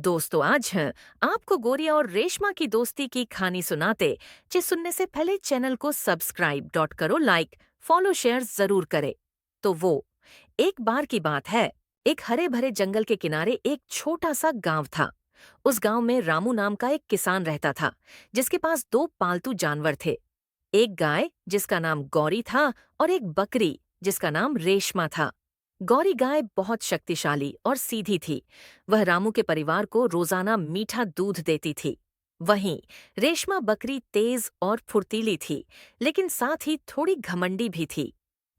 दोस्तों आज हैं आपको गोरिया और रेशमा की दोस्ती की कहानी सुनाते। जे सुनने से पहले चैनल को सब्सक्राइब डॉट करो, लाइक फॉलो शेयर जरूर करे। तो वो एक बार की बात है। एक हरे भरे जंगल के किनारे एक छोटा सा गांव था। उस गांव में रामू नाम का एक किसान रहता था, जिसके पास दो पालतू जानवर थे। एक गाय जिसका नाम गौरी था और एक बकरी जिसका नाम रेशमा था। गौरी गाय बहुत शक्तिशाली और सीधी थी। वह रामू के परिवार को रोजाना मीठा दूध देती थी। वहीं रेशमा बकरी तेज और फुर्तीली थी, लेकिन साथ ही थोड़ी घमंडी भी थी।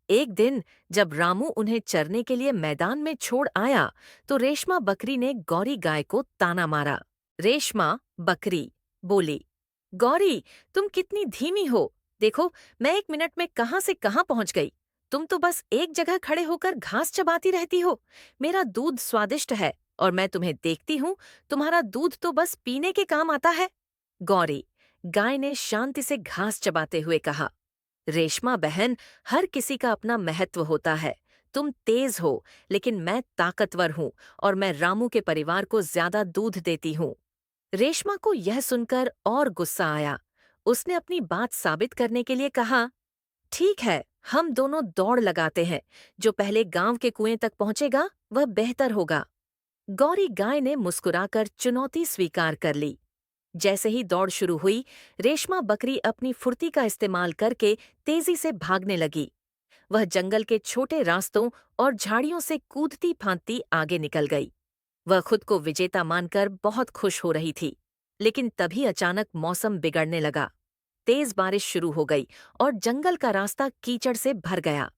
एक दिन जब रामू उन्हें चरने के लिए मैदान में छोड़ आया, तो रेशमा बकरी ने गौरी गाय को ताना मारा। रेशमा बकरी बोली, गौरी, तुम कितनी धीमी हो। देखो, मैं 1 मिनट में कहाँ से कहाँ पहुंच गई। तुम तो बस एक जगह खड़े होकर घास चबाती रहती हो। मेरा दूध स्वादिष्ट है और मैं तुम्हें देखती हूँ, तुम्हारा दूध तो बस पीने के काम आता है। गौरी गाय ने शांति से घास चबाते हुए कहा, रेशमा बहन, हर किसी का अपना महत्व होता है। तुम तेज हो, लेकिन मैं ताकतवर हूँ और मैं रामू के परिवार को ज्यादा दूध देती हूँ। रेशमा को यह सुनकर और गुस्सा आया। उसने अपनी बात साबित करने के लिए कहा, ठीक है, हम दोनों दौड़ लगाते हैं। जो पहले गांव के कुएं तक पहुंचेगा वह बेहतर होगा। गौरी गाय ने मुस्कुराकर चुनौती स्वीकार कर ली। जैसे ही दौड़ शुरू हुई, रेशमा बकरी अपनी फुर्ती का इस्तेमाल करके तेजी से भागने लगी। वह जंगल के छोटे रास्तों और झाड़ियों से कूदती फांदती आगे निकल गई। वह खुद को विजेता मानकर बहुत खुश हो रही थी। लेकिन तभी अचानक मौसम बिगड़ने लगा। तेज बारिश शुरू हो गई और जंगल का रास्ता कीचड़ से भर गया।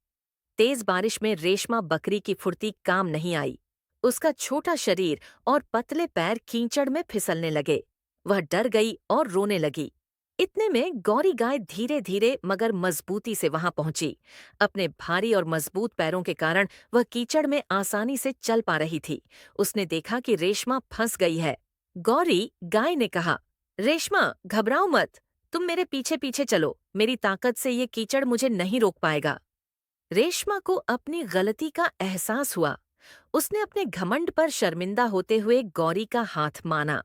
तेज बारिश में रेशमा बकरी की फुर्ती काम नहीं आई। उसका छोटा शरीर और पतले पैर कीचड़ में फिसलने लगे। वह डर गई और रोने लगी। इतने में गौरी गाय धीरे धीरे मगर मजबूती से वहां पहुंची। अपने भारी और मजबूत पैरों के कारण वह कीचड़ में आसानी से चल पा रही थी। उसने देखा कि रेशमा फंस गई है। गौरी गाय ने कहा, रेशमा, घबराओ मत। तुम मेरे पीछे पीछे चलो। मेरी ताकत से ये कीचड़ मुझे नहीं रोक पाएगा। रेशमा को अपनी गलती का एहसास हुआ। उसने अपने घमंड पर शर्मिंदा होते हुए गौरी का हाथ माना।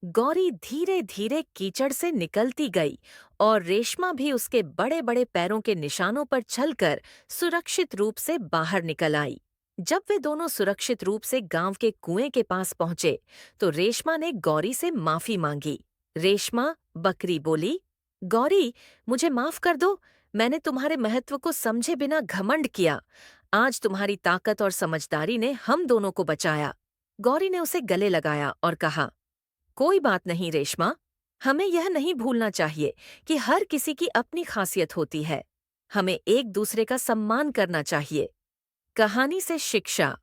गौरी धीरे धीरे कीचड़ से निकलती गई और रेशमा भी उसके बड़े बड़े पैरों के निशानों पर चलकर सुरक्षित रूप से बाहर निकल आई। जब वे दोनों सुरक्षित रूप से गांव के कुएं के पास पहुंचे, तो रेशमा ने गौरी से माफी मांगी। रेशमा बकरी बोली, गौरी, मुझे माफ कर दो। मैंने तुम्हारे महत्व को समझे बिना घमंड किया। आज तुम्हारी ताकत और समझदारी ने हम दोनों को बचाया। गौरी ने उसे गले लगाया और कहा, कोई बात नहीं रेशमा, हमें यह नहीं भूलना चाहिए कि हर किसी की अपनी खासियत होती है। हमें एक दूसरे का सम्मान करना चाहिए। कहानी से शिक्षा।